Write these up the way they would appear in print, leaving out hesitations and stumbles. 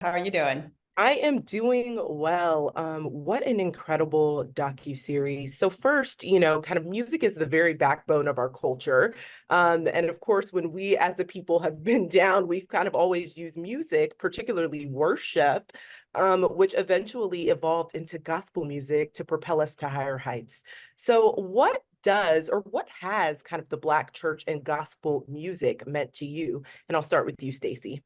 How are you doing? I am doing well. What an incredible docu-series. So first, kind of music is the very backbone of our culture. And of course, when we as a people have been down, we've kind of always used music, particularly worship, which eventually evolved into gospel music to propel us to higher heights. So what does or what has kind of the Black church and gospel music meant to you? And I'll start with you, Stacey.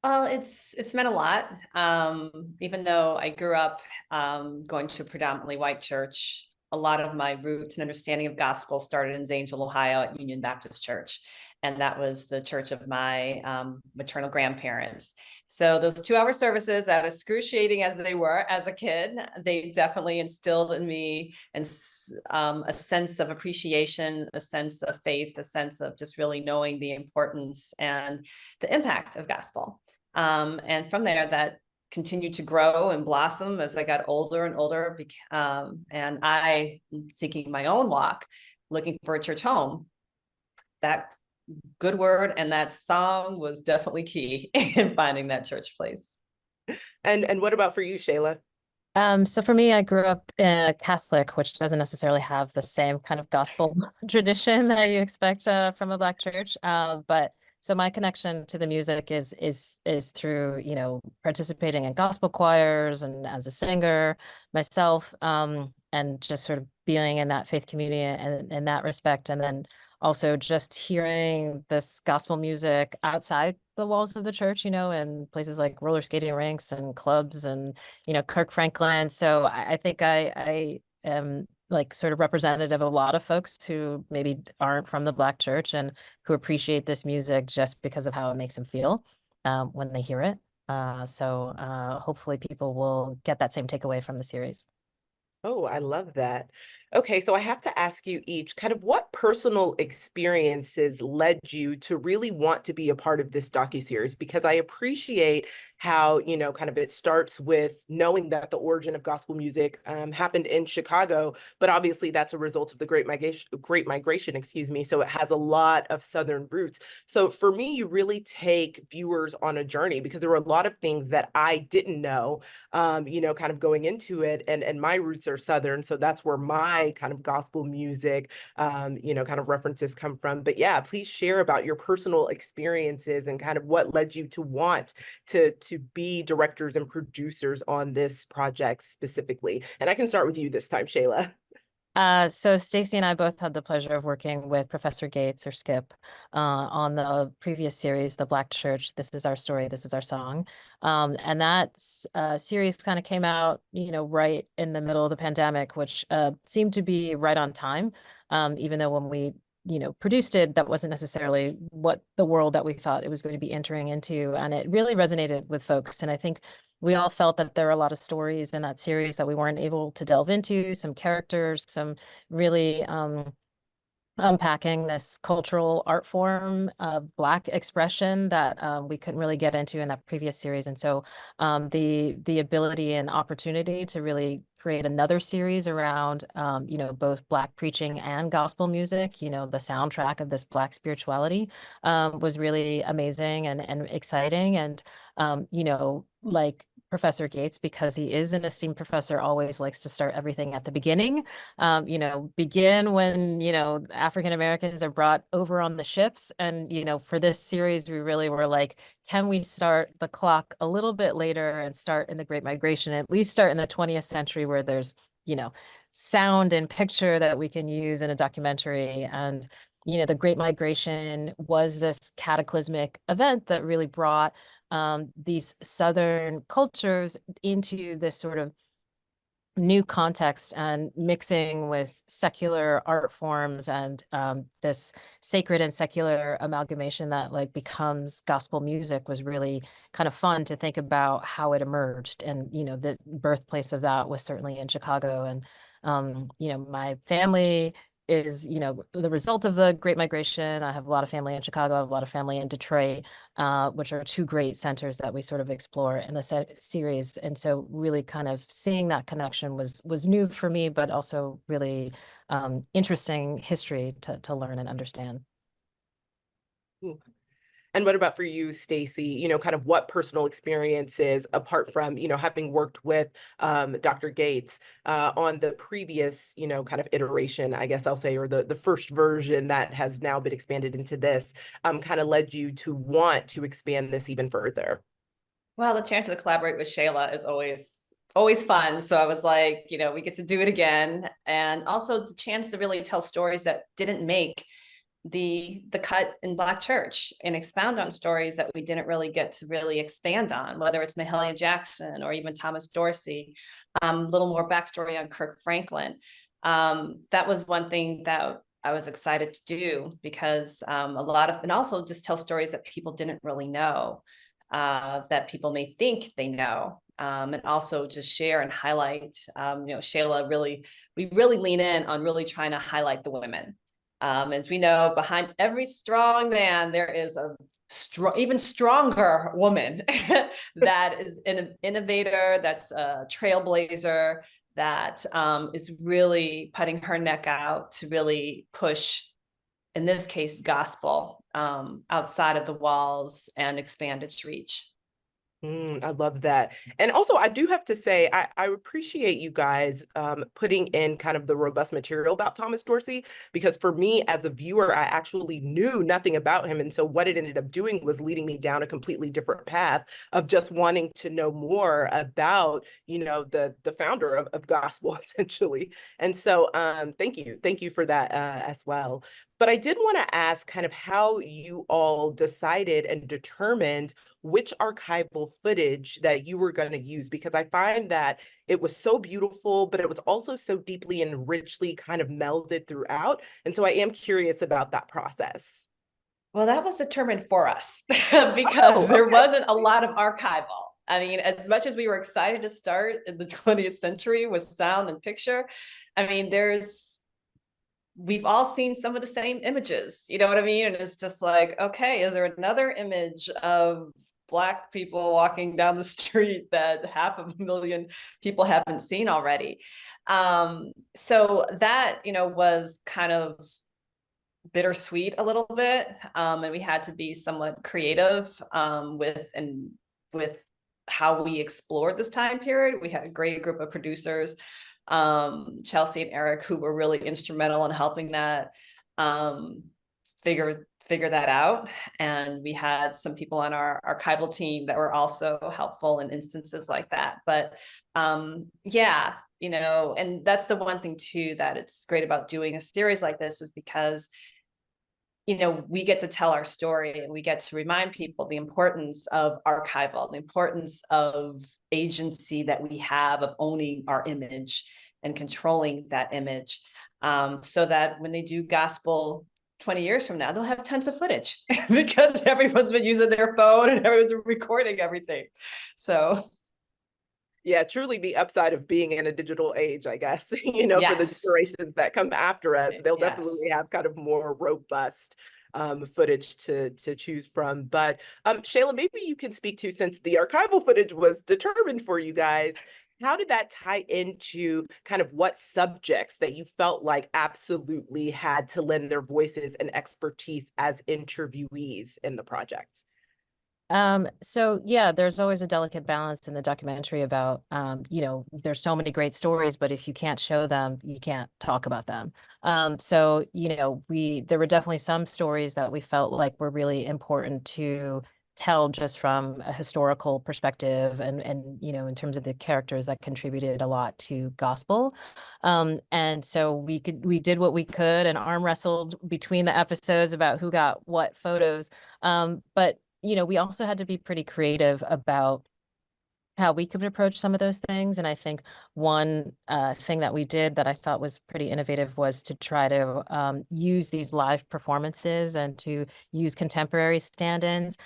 Well, it's meant a lot. Even though I grew up going to a predominantly white church, a lot of my roots and understanding of gospel started in Zanesville, Ohio, at Union Baptist Church, and that was the church of my maternal grandparents. So those 2-hour services, as excruciating as they were as a kid, they definitely instilled in me and a sense of appreciation, a sense of faith, a sense of just really knowing the importance and the impact of gospel. And from there, that continued to grow and blossom as I got older and older. And I, seeking my own walk, looking for a church home, that good word and that song was definitely key in finding that church place. And what about for you, Shayla? So for me, I grew up Catholic, which doesn't necessarily have the same kind of gospel tradition that you expect from a Black church. But so my connection to the music is through, participating in gospel choirs and as a singer myself, and just sort of being in that faith community and in that respect. And then also just hearing this gospel music outside the walls of the church, in places like roller skating rinks and clubs and Kirk Franklin. So I think I am like sort of representative of a lot of folks who maybe aren't from the Black church and who appreciate this music just because of how it makes them feel when they hear it. So hopefully people will get that same takeaway from the series. Oh, I love that. Okay, so I have to ask you each kind of what personal experiences led you to really want to be a part of this docuseries? Because I appreciate how, kind of it starts with knowing that the origin of gospel music happened in Chicago, but obviously that's a result of the Great Migration, excuse me. So it has a lot of Southern roots. So for me, you really take viewers on a journey because there were a lot of things that I didn't know kind of going into it. And my roots are Southern, so that's where my kind of gospel music, kind of references come from. But yeah, please share about your personal experiences and kind of what led you to want to be directors and producers on this project specifically. And I can start with you this time, Shayla. So Stacey and I both had the pleasure of working with Professor Gates or Skip on the previous series, The Black Church, This Is Our Story, This Is Our Song. And that series kind of came out, right in the middle of the pandemic, which seemed to be right on time, even though when we produced it, that wasn't necessarily what the world that we thought it was going to be entering into. And it really resonated with folks. And I think we all felt that there are a lot of stories in that series that we weren't able to delve into, some characters, some really unpacking this cultural art form of Black expression that we couldn't really get into in that previous series. And so the ability and opportunity to really create another series around, both Black preaching and gospel music, the soundtrack of this Black spirituality was really amazing and exciting. And, like Professor Gates, because he is an esteemed professor, always likes to start everything at the beginning. Begin when, African Americans are brought over on the ships. And, for this series, we really were like, can we start the clock a little bit later and start in the Great Migration, at least start in the 20th century where there's, sound and picture that we can use in a documentary. And, the Great Migration was this cataclysmic event that really brought these Southern cultures into this sort of new context and mixing with secular art forms and this sacred and secular amalgamation that like becomes gospel music was really kind of fun to think about how it emerged. And, the birthplace of that was certainly in Chicago. And, my family is, the result of the Great Migration. I have a lot of family in Chicago. I have a lot of family in Detroit, which are two great centers that we sort of explore in the series. And so really kind of seeing that connection was new for me, but also really interesting history to learn and understand. And what about for you, Stacey? Kind of what personal experiences, apart from, having worked with Dr. Gates on the previous, kind of iteration, I guess I'll say, or the first version that has now been expanded into this, kind of led you to want to expand this even further? Well, the chance to collaborate with Shayla is always fun. So I was like, we get to do it again. And also the chance to really tell stories that didn't make the cut in Black church and expound on stories that we didn't really get to really expand on, whether it's Mahalia Jackson or even Thomas Dorsey. A little more backstory on Kirk Franklin. That was one thing that I was excited to do, because and also just tell stories that people didn't really know, that people may think they know. And also just share and highlight, Shayla we really lean in on really trying to highlight the women. As we know, behind every strong man, there is a even stronger woman that is an innovator, that's a trailblazer, that is really putting her neck out to really push, in this case, gospel outside of the walls and expand its reach. I love that. And also, I do have to say, I appreciate you guys putting in kind of the robust material about Thomas Dorsey, because for me as a viewer, I actually knew nothing about him. And so what it ended up doing was leading me down a completely different path of just wanting to know more about, the founder of gospel, essentially. And so thank you. Thank you for that as well. But I did want to ask kind of how you all decided and determined which archival footage that you were going to use, because I find that it was so beautiful, but it was also so deeply and richly kind of melded throughout. And so I am curious about that process. Well, that was determined for us Oh, because there okay. wasn't a lot of archival. I mean, as much as we were excited to start in the 20th century with sound and picture, I mean, we've all seen some of the same images, you know what I mean? And it's just like, okay, is there another image of Black people walking down the street that 500,000 people haven't seen already? So that, was kind of bittersweet a little bit. And we had to be somewhat creative with how we explored this time period. We had a great group of producers, Chelsea and Eric, who were really instrumental in helping that figure that out. And we had some people on our archival team that were also helpful in instances like that. But yeah, and that's the one thing too that it's great about doing a series like this, is because we get to tell our story, and we get to remind people the importance of archival, the importance of agency that we have of owning our image and controlling that image, so that when they do gospel 20 years from now, they'll have tons of footage because everyone's been using their phone and everyone's recording everything. So yeah, truly the upside of being in a digital age, I guess, for the generations yes, that come after us, they'll definitely yes. have kind of more robust footage to choose from. But Shayla, maybe you can speak to, since the archival footage was determined for you guys, how did that tie into kind of what subjects that you felt like absolutely had to lend their voices and expertise as interviewees in the project? So yeah, there's always a delicate balance in the documentary about, there's so many great stories, but if you can't show them, you can't talk about them. So, there were definitely some stories that we felt like were really important to tell just from a historical perspective, and in terms of the characters that contributed a lot to gospel. And so we did what we could and arm wrestled between the episodes about who got what photos. But we also had to be pretty creative about how we could approach some of those things. And I think one thing that we did that I thought was pretty innovative was to try to use these live performances and to use contemporary stand-ins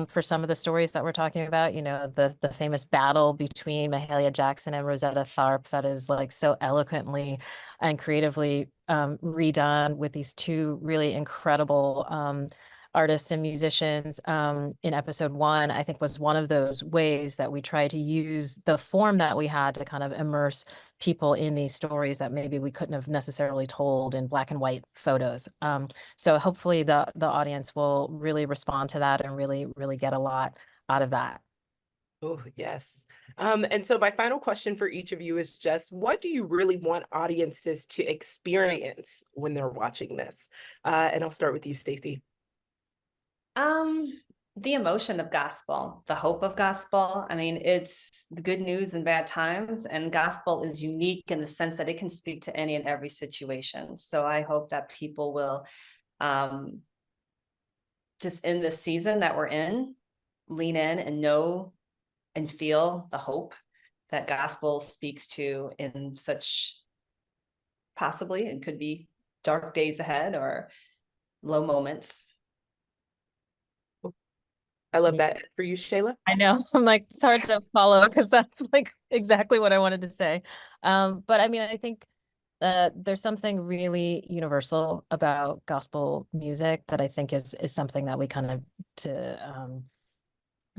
for some of the stories that we're talking about. The famous battle between Mahalia Jackson and Rosetta Tharpe that is like so eloquently and creatively redone with these two really incredible artists and musicians in episode 1, I think was one of those ways that we try to use the form that we had to kind of immerse people in these stories that maybe we couldn't have necessarily told in black and white photos. So hopefully the audience will really respond to that and really get a lot out of that. Oh, yes. And so my final question for each of you is just, what do you really want audiences to experience when they're watching this? And I'll start with you, Stacey. The emotion of gospel, the hope of gospel. I mean, it's the good news in bad times, and gospel is unique in the sense that it can speak to any and every situation. So I hope that people will just in this season that we're in, lean in and know and feel the hope that gospel speaks to in such, possibly it could be dark days ahead or low moments. I love that. For you, Shayla? I know. I'm like, it's hard to follow because that's like exactly what I wanted to say. But I mean, I think there's something really universal about gospel music that I think is something that we kind of to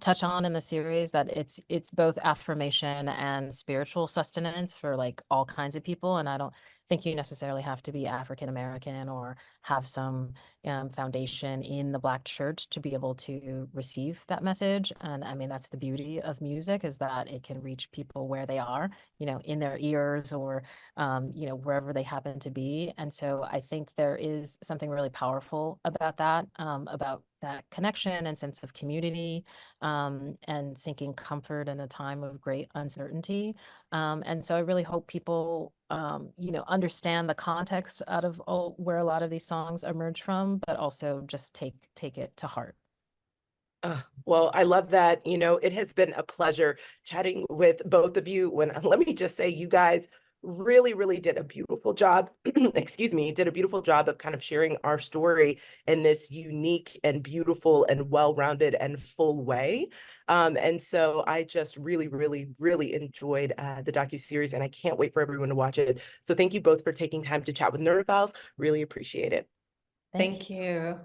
touch on in the series, that it's both affirmation and spiritual sustenance for like all kinds of people. And I don't think you necessarily have to be African American or have some foundation in the Black church to be able to receive that message. And I mean, that's the beauty of music, is that it can reach people where they are, in their ears or wherever they happen to be. And so I think there is something really powerful about that connection and sense of community, and seeking comfort in a time of great uncertainty. And so I really hope people, understand the context out of where a lot of these songs emerge from, but also just take it to heart. Well, I love that. It has been a pleasure chatting with both of you. Let me just say, you guys really, really did a beautiful job. Excuse me, did a beautiful job of kind of sharing our story in this unique and beautiful and well-rounded and full way. And so I just really, really, really enjoyed the docuseries, and I can't wait for everyone to watch it. So thank you both for taking time to chat with Nerdophiles. Really appreciate it. Thank you.